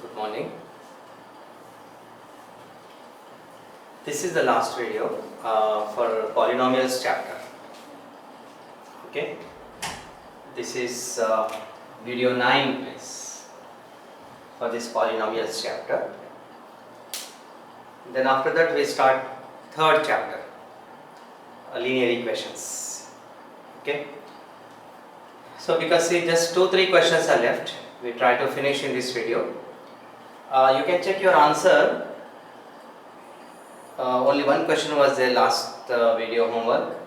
Good morning. This is the last video for polynomials chapter. Okay. This is video 9 please for this polynomials chapter. Then after that we start third chapter, linear equations. Okay. So because see just 2-3 questions are left, we try to finish in this video. You can check your answer. Only one question was there last video homework.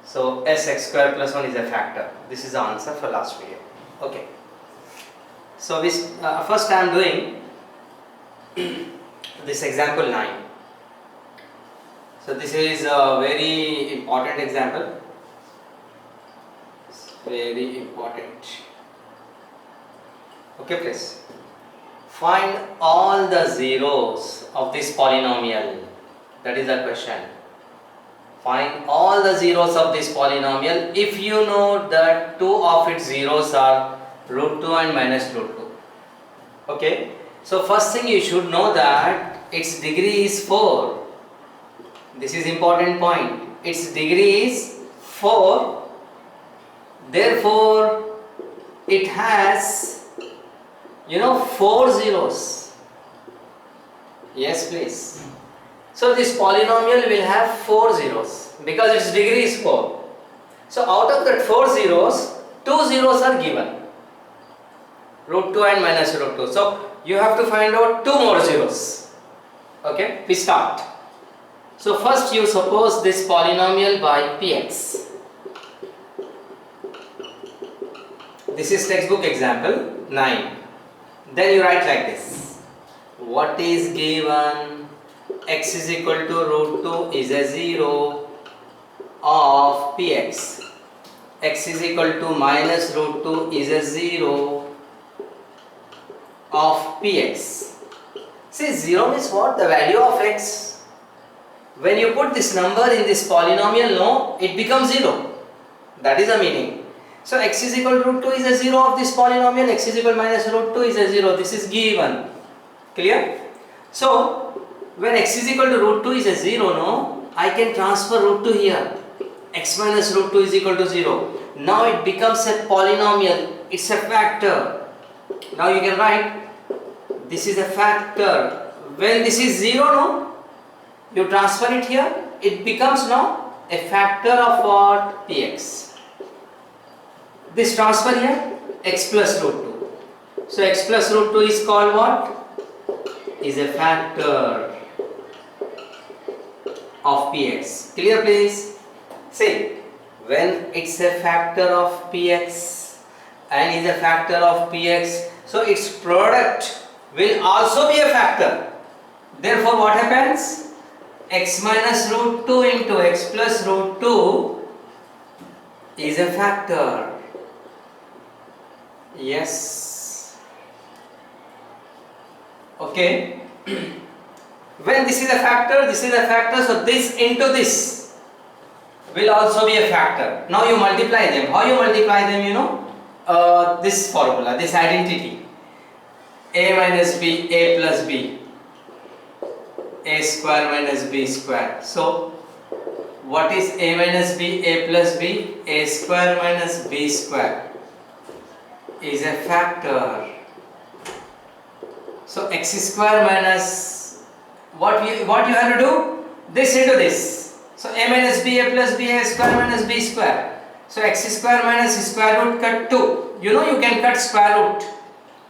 So sx square plus 1 is a factor. This is the answer for last video. Okay. So this first I am doing this example 9. So this is a very important example. Very important. Okay please. Find all the zeros of this polynomial. That is the question. Find all the zeros of this polynomial if you know that two of its zeros are root 2 and minus root 2. Okay. So first thing you should know that its degree is 4. This is important point. Its degree is 4. Therefore, it has 4 zeros. Yes please. So this polynomial will have 4 zeros because its degree is 4. So out of that 4 zeros, 2 zeros are given. Root 2 and minus root 2. So you have to find out 2 more zeros. Okay, we start. So first you suppose this polynomial by px. This is textbook example 9. Then you write like this. What is given? X is equal to root 2 is a 0 of px. X is equal to minus root 2 is a 0 of px. See, 0 means what? The value of x. When you put this number in this polynomial, no, it becomes 0. That is the meaning. So x is equal to root 2 is a 0 of this polynomial, x is equal to minus root 2 is a 0. This is given. Clear? So when x is equal to root 2 is a 0, no, I can transfer root 2 here. X minus root 2 is equal to 0. Now it becomes a polynomial. It's a factor. Now you can write this is a factor. When this is 0, no, you transfer it here. It becomes now a factor of what? Px. This transfer here, x plus root 2. So x plus root 2 is called what? Is a factor of px. Clear please? See, when it's a factor of px and is a factor of px, so its product will also be a factor. Therefore what happens? X minus root 2 into x plus root 2 is a factor. Yes. Okay. When this is a factor, this is a factor, so this into this will also be a factor. Now you multiply them. How you multiply them? This formula, this identity. A minus b, a plus b. A square minus b square. So what is a minus b, a plus b? A square minus b square is a factor. So x square minus what you have to do? This into this. So a minus b, a plus b, a square minus b square. So x square minus square root cut 2. You can cut square root.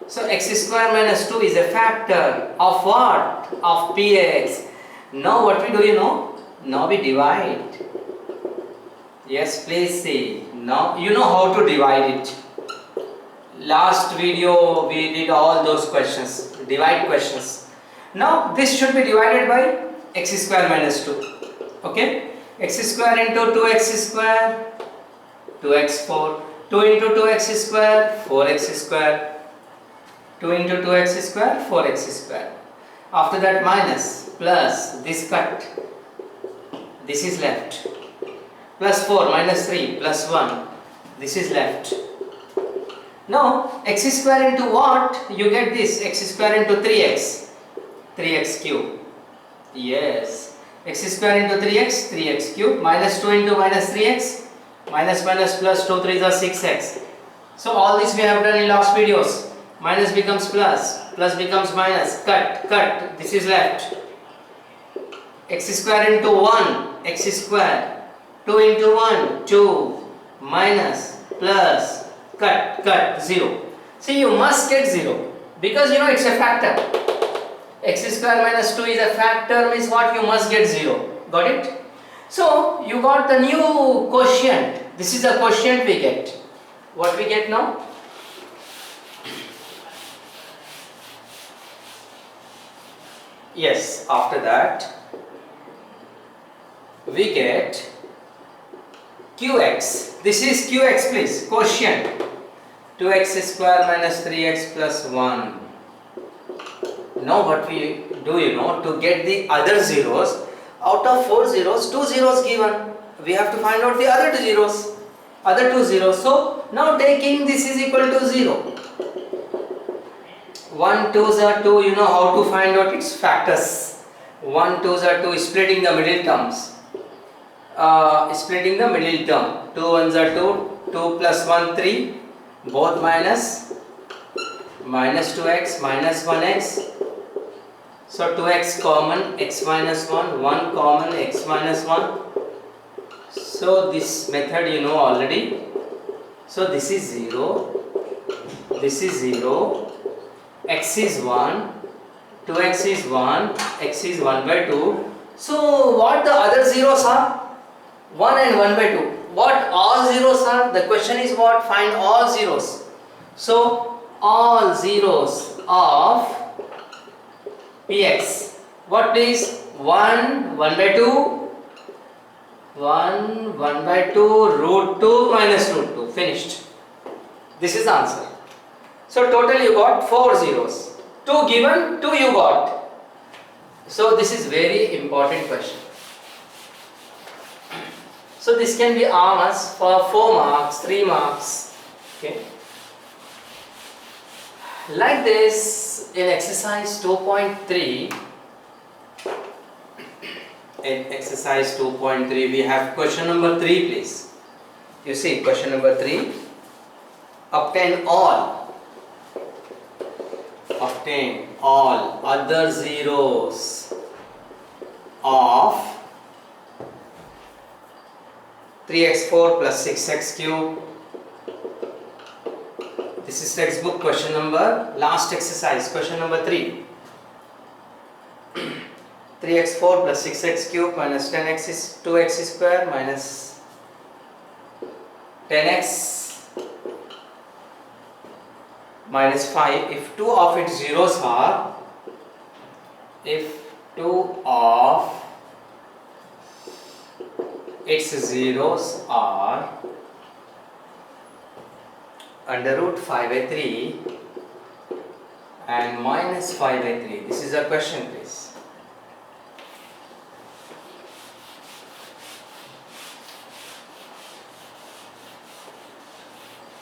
So x square minus 2 is a factor of what? Of px. Now what we do Now we divide. Yes please see. Now you know how to divide it. Last video we did all those questions, divide questions. Now this should be divided by x square minus 2. Okay? X square into 2x square, 2x4. 2 into 2x square, 4x square. 2 into 2x square, 4x square. After that minus, plus, this cut. This is left. Plus 4, minus 3, plus 1. This is left. Now x square into what? You get this x square into 3x. 3x cube. Yes. X square into 3x. 3x cube. Minus 2 into minus 3x. Minus minus plus 2 3s are 6x. So all this we have done in last videos. Minus becomes plus. Plus becomes minus. Cut. Cut. This is left. X square into 1. X square. 2 into 1. 2. Minus. Plus. Cut. Cut. 0. See, you must get 0. Because you know it's a factor. X square minus 2 is a factor, means what? You must get 0. Got it? So you got the new quotient. This is the quotient we get. What we get now? Yes, after that we get qx. This is qx, please. Quotient. 2x square minus 3x plus 1. Now what we do, you know, to get the other zeros, out of 4 zeros, 2 zeros given. We have to find out the other 2 zeros. Other 2 zeros. So now taking this is equal to 0. 1 2s are 2. You know how to find out its factors. 1 2s are 2. Splitting the middle terms. Splitting the middle term. 2 1s are 2. 2 plus 1 3. Both minus. Minus 2x minus 1x. So 2x common, x minus 1, 1 common, x minus 1. So this method you know already. So this is 0, this is 0, x is 1, 2x is 1, x is 1 by 2. So what the other zeros are? 1 and 1 by 2. What all zeros are? The question is what? Find all zeros. So all zeros of Px. What please? 1, 1 by 2, 1, 1 by 2, root 2 minus root 2. Finished. This is the answer. So total you got 4 zeros. 2 given, 2 you got. So this is very important question. So this can be asked for 4 marks, 3 marks. Okay. Like this, in exercise 2.3, we have question number 3, please. You see, question number 3. Obtain all other zeros of 3x4 plus 6x cube. This is textbook question number, last exercise, question number 3. 3x4 plus 6x cube minus 10x is 2x square minus 10x minus 5. If 2 of its zeros are, under root 5 by 3 and minus 5 by 3. This is a question, please.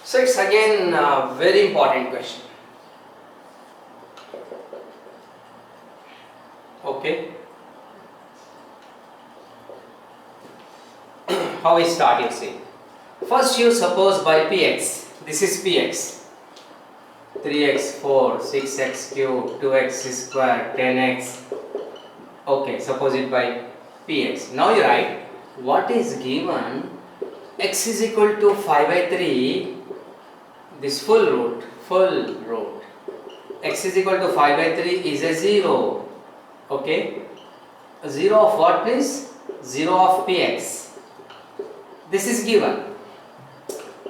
So it's again a very important question. Okay. How we start, you see. First you suppose by Px. This is Px. 3x, 4, 6x cube, 2x square, 10x. Okay, suppose it by Px. Now you write what is given. X is equal to 5 by 3. This full root. X is equal to 5 by 3 is a 0. Okay. A 0 of what, please? 0 of Px. This is given.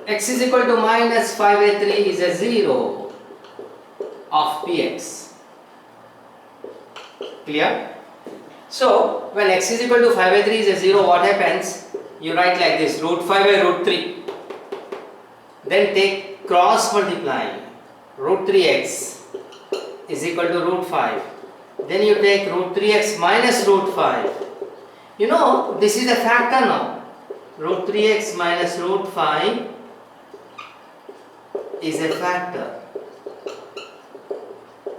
X is equal to minus 5 by 3 is a 0 of Px. Clear? So, when x is equal to 5 by 3 is a 0, what happens? You write like this, root 5 by root 3. Then take cross multiply. Root 3x is equal to root 5. Then you take root 3x minus root 5. You know, this is a factor now. Root 3x minus root 5 is a factor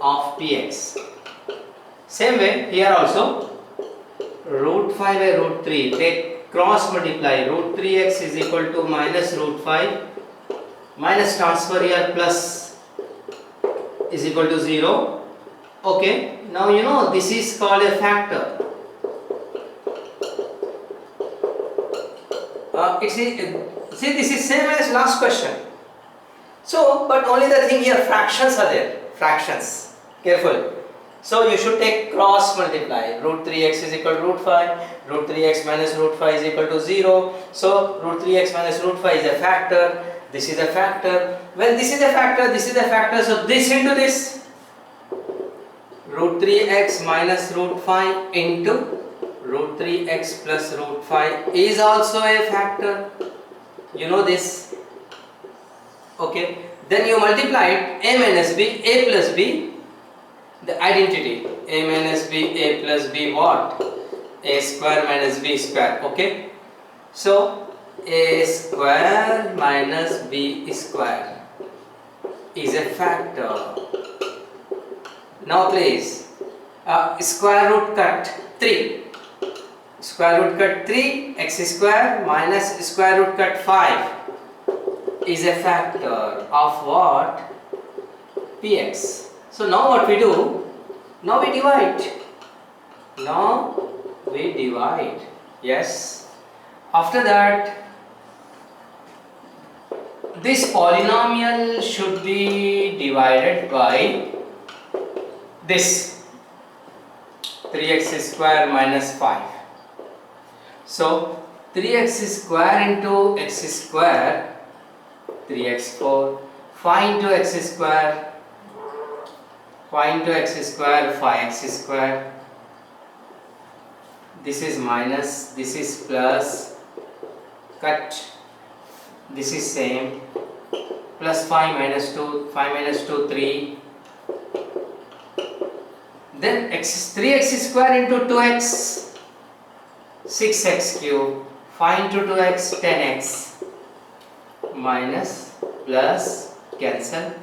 of px. Same way here also, root 5 by root 3, take cross multiply, root 3x is equal to minus root 5, minus transfer here plus is equal to 0. Okay, now you know this is called a factor. See, this is same as last question. So, but only the thing here, fractions are there, fractions, careful. So you should take cross multiply, root 3x is equal to root 5, root 3x minus root 5 is equal to 0. So root 3x minus root 5 is a factor, this is a factor. When this is a factor, this is a factor, so this into this, root 3x minus root 5 into root 3x plus root 5 is also a factor. You know this. Okay. Then you multiply it, a minus b, a plus b, the identity, a minus b, a plus b what? A square minus b square. Okay. So a square minus b square is a factor. Now please, square root cut 3. Square root cut 3, x square minus square root cut 5 is a factor of what? Px. So now what we do? Now we divide. Yes. After that, this polynomial should be divided by this 3x square minus 5. So 3x square into x square, 3x4, 5 into x square, 5 into x square, 5x square. This is minus, this is plus, cut, this is same, plus 5 minus 2, 5 minus 2, 3. Then 3x square into 2x, 6x cube, 5 into 2x, 10x, minus, plus, cancel,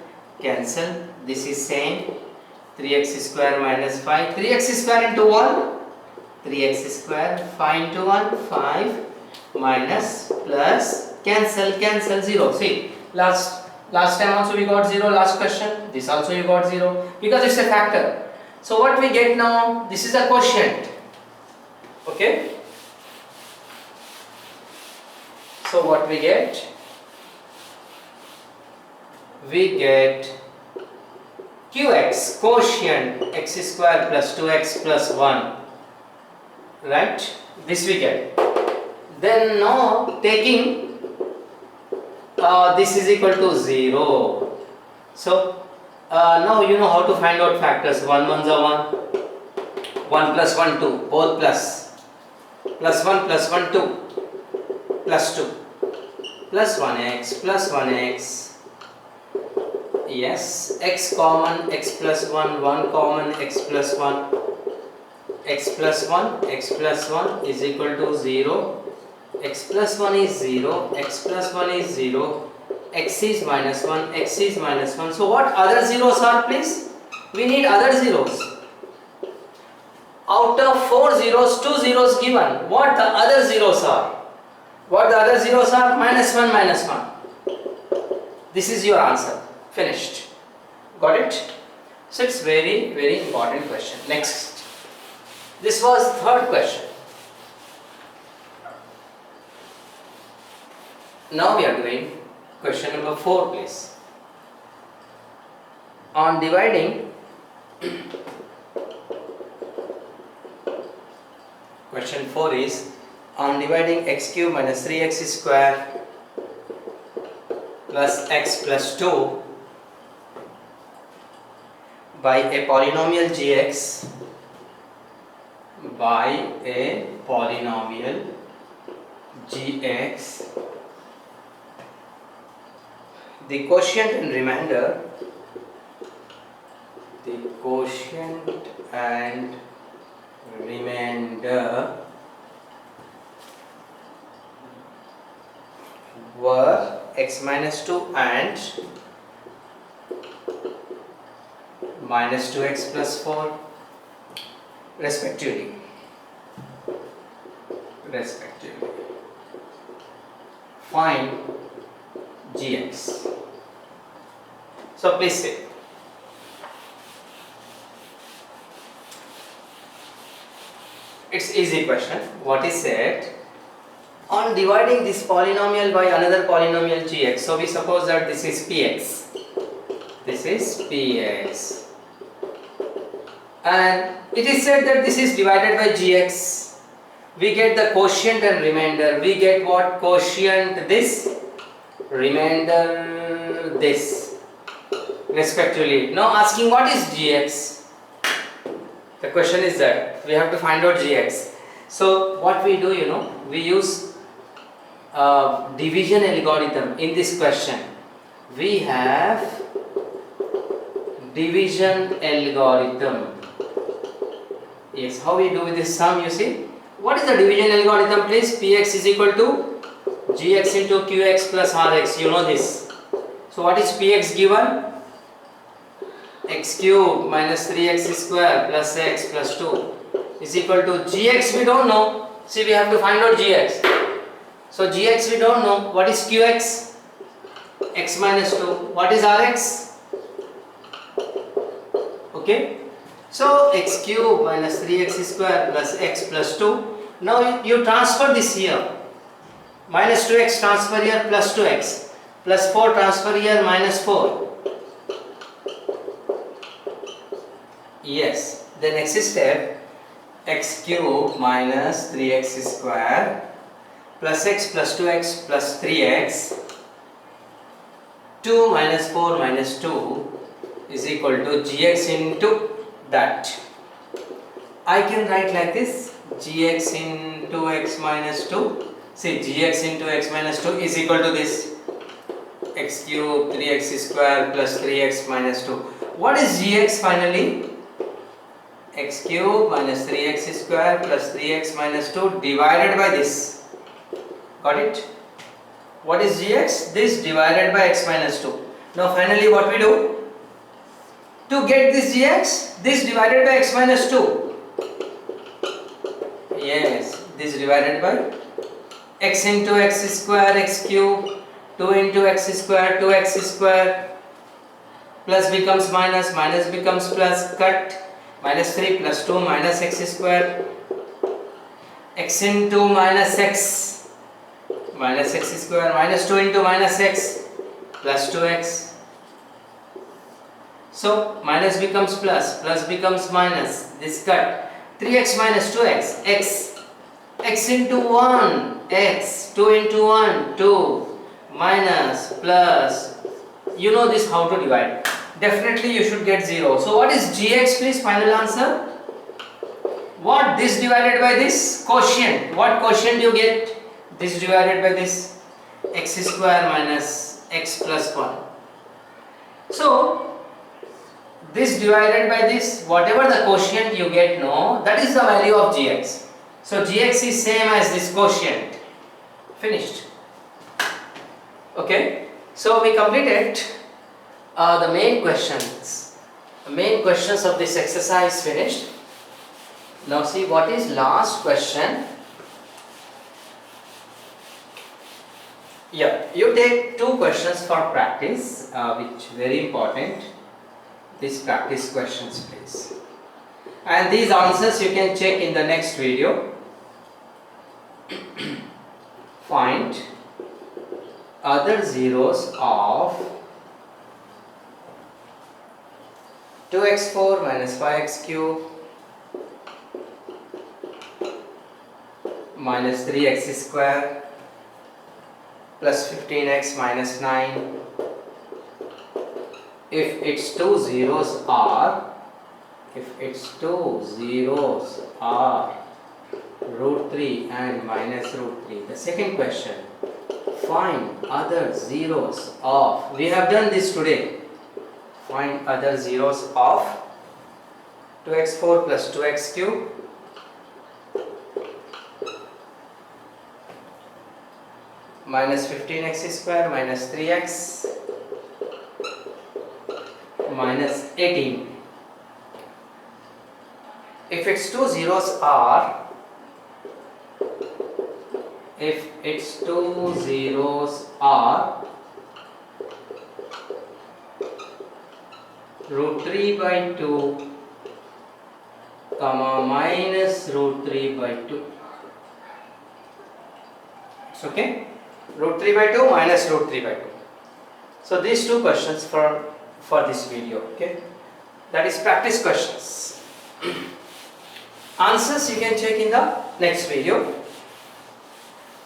this is same, 3x square minus 5, 3x square into 1, 3x square, 5 into 1, 5, minus, plus, cancel, 0. See, last time also we got 0, last question, this also you got 0, because it's a factor. So what we get now, this is a quotient, okay? So what we get? We get qx, quotient, x square plus 2x plus 1, right? This we get. Then now taking this is equal to 0. So now you know how to find out factors. 1 ones are 1, 1 plus 1 2, both plus 1 plus 1 2, plus 2, plus 1x, yes, x common, x plus 1, 1 common, x plus 1, x plus 1 is equal to 0, x plus 1 is 0, x plus 1 is 0, x is minus 1, x is minus 1. So what other zeros are, please? We need other zeros. Out of 4 zeros, 2 zeros given. What the other zeros are? What the other zeros are? Minus 1, minus 1. This is your answer. Finished. Got it? So it's very, very important question. Next. This was third question. Now we are doing question number 4, please. On dividing, question 4 is on dividing x cube minus 3x square plus x plus 2 by a polynomial gx the quotient and remainder were x minus 2 and minus 2x plus 4 respectively. Find gx. So please say. It's easy question. What is said? On dividing this polynomial by another polynomial gx, so we suppose that this is px. This is px. And it is said that this is divided by gx. We get the quotient and remainder. We get what? Quotient this, remainder this, respectively. Now asking what is gx? The question is that we have to find out gx. So what we do, we use division algorithm in this question. We have division algorithm. Yes, how we do with this sum, you see? What is the division algorithm, please? Px is equal to gx into qx plus rx, you know this. So what is px given? X cube minus 3x square plus x plus 2 is equal to gx we don't know. See, we have to find out gx. So gx we don't know. What is qx? X minus 2. What is rx? Okay. So x cube minus 3x square plus x plus 2. Now you transfer this here. Minus 2x transfer here plus 2x. Plus 4 transfer here minus 4. Yes. The next step, x cube minus 3x square plus x plus 2x plus 3x, 2 minus 4 minus 2 is equal to gx into that. I can write like this, gx into x minus 2. See, gx into x minus 2 is equal to this, x cube 3x square plus 3x minus 2. What is gx finally? X cube minus 3x square plus 3x minus 2 divided by this. Got it? What is gx? This divided by x minus 2. Now finally what we do? To get this gx, this divided by x minus 2. Yes, this divided by x into x square, x cube, 2 into x square, 2x square, plus becomes minus, minus becomes plus, cut, minus 3 plus 2 minus x square, x into minus x, minus x square, minus 2 into minus x, plus 2x. So minus becomes plus, plus becomes minus, this cut, 3x minus 2x, x into 1, x, 2 into 1, 2, minus, plus, you know this how to divide. Definitely you should get 0. So what is gx, please? Final answer. What? This divided by this? Quotient. What quotient you get? This divided by this, x square minus x plus 1. So this divided by this, whatever the quotient you get, no, that is the value of gx. So gx is same as this quotient. Finished. Okay. So we completed the main questions. The main questions of this exercise finished. Now see what is last question. Yeah, you take 2 questions for practice, which very important. These practice questions, please. And these answers you can check in the next video. Find other zeros of 2x4 minus 5x cube minus 3x square plus 15x minus 9 if its two zeros are root 3 and minus root 3. The second question, find other zeros of, we have done this today, find other zeros of 2x4 plus 2x cube minus 15x square minus 3x minus 18. if its two zeros are, if its two zeros are root 3 by 2 comma minus root 3 by 2. It's okay? Root 3 by 2 minus root 3 by 2. So these two questions for this video, okay? That is practice questions. Answers you can check in the next video.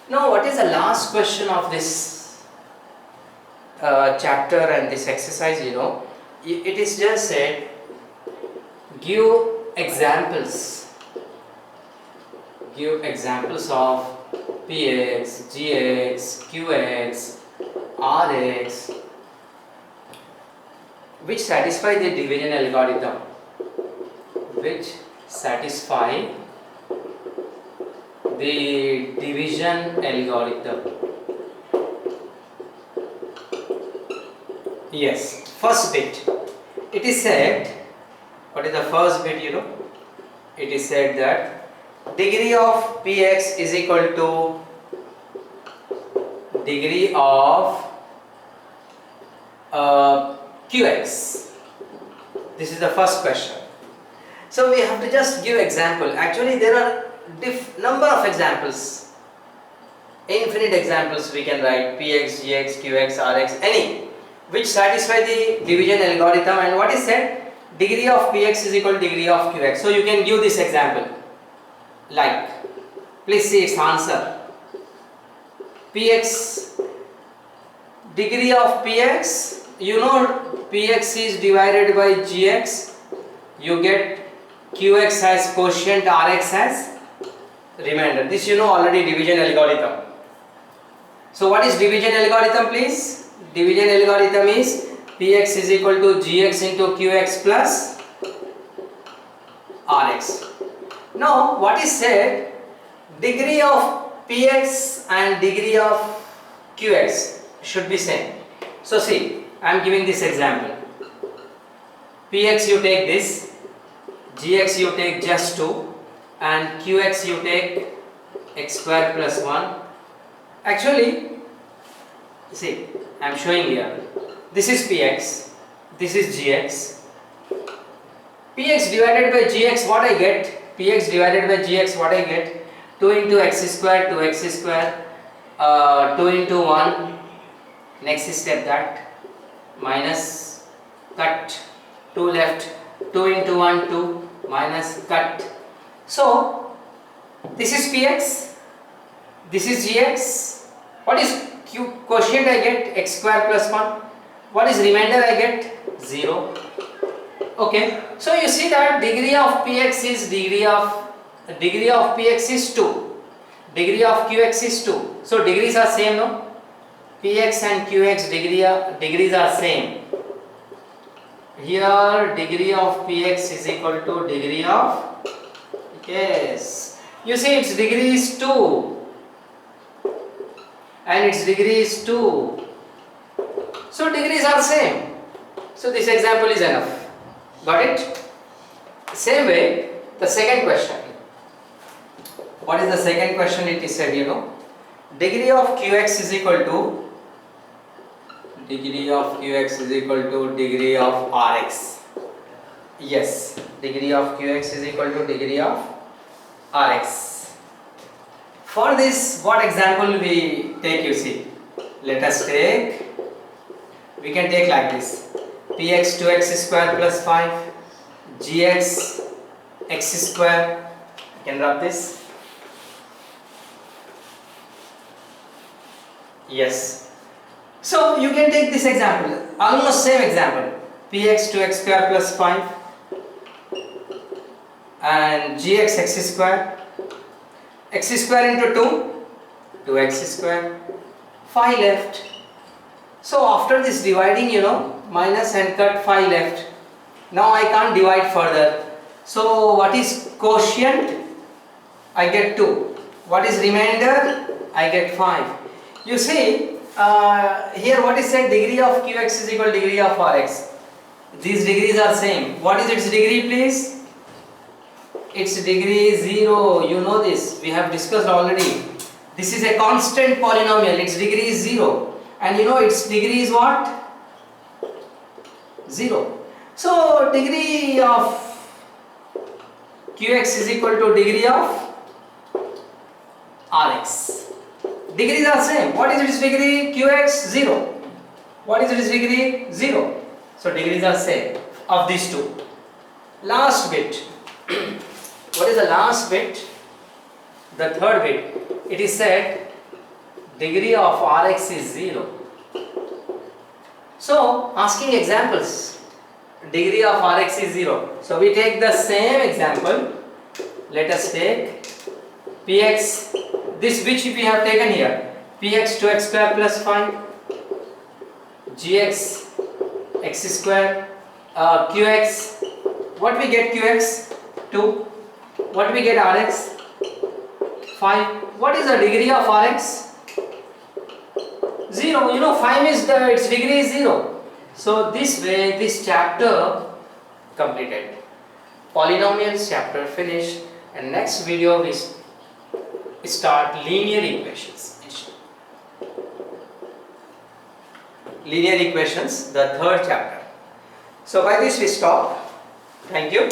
Now what is the last question of this chapter and this exercise, you know? It is just said, give examples of px, gx, qx, rx which satisfy the division algorithm, which satisfy the division algorithm. Yes, first bit, it is said, what is the first bit, you know? It is said that degree of px is equal to degree of qx. This is the first question. So we have to just give example. Actually there are number of examples, infinite examples we can write, px, gx, qx, rx, any which satisfy the division algorithm. And what is said, degree of px is equal to degree of qx. So you can give this example, like, please see its answer. Px, degree of px, you know px is divided by gx, you get qx as quotient, rx as remainder. This you know already, division algorithm. So what is division algorithm, please? Division algorithm is px is equal to gx into qx plus rx. Now what is said, degree of px and degree of qx should be same. So see, I am giving this example. Px you take this, gx you take just 2, and qx you take x square plus 1. Actually, see, I am showing here. This is px, this is gx. Px divided by gx, what I get? Px divided by gx, what I get? 2 into x square, 2x square, 2 into 1. Next step that, minus, cut, 2 left, 2 into 1, 2, minus, cut. So, this is px, this is gx. What is quotient I get? X square plus 1. What is remainder I get? 0. Okay. So you see that degree of px is degree of px is 2. Degree of qx is 2. So degrees are same, no? Px and qx degrees are same. Here degree of px is equal to degree of, yes. You see its degree is 2. And its degree is 2. So degrees are same. So this example is enough. Got it? Same way, the second question. What is the second question? It is said, you know, degree of qx is equal to degree of qx is equal to degree of rx. Yes, degree of qx is equal to degree of rx. For this, what example we take, you see? Let us take, we can take like this, px 2x square plus 5, gx x square, I can rub this, yes. So you can take this example, almost same example, px 2x square plus 5 and gx x square, x square into 2, 2x square, 5 left. So after this dividing, you know, minus and cut, 5 left. Now I can't divide further. So what is quotient? I get 2. What is remainder? I get 5. You see, here what is said, degree of qx is equal to degree of rx. These degrees are same. What is its degree, please? its degree is 0. You know this, we have discussed already. This is a constant polynomial, its degree is 0. And you know its degree is what? 0. So degree of Qx is equal to degree of Rx. Degrees are same. What is its degree? Qx 0. What is its degree? 0. So degrees are same of these two. Last bit. What is the last bit? The third bit. It is said degree of Rx is 0. So asking examples. Degree of Rx is 0. So we take the same example. Let us take Px, this which we have taken here. Px 2x square plus 5. Gx x square. Qx. What we get Qx? 2. What we get Rx? 5. What is the degree of Rx? 0. You know 5 is its degree is 0. So this way this chapter completed. Polynomials chapter finished, and next video we start linear equations. Linear equations, the third chapter. So by this we stop. Thank you.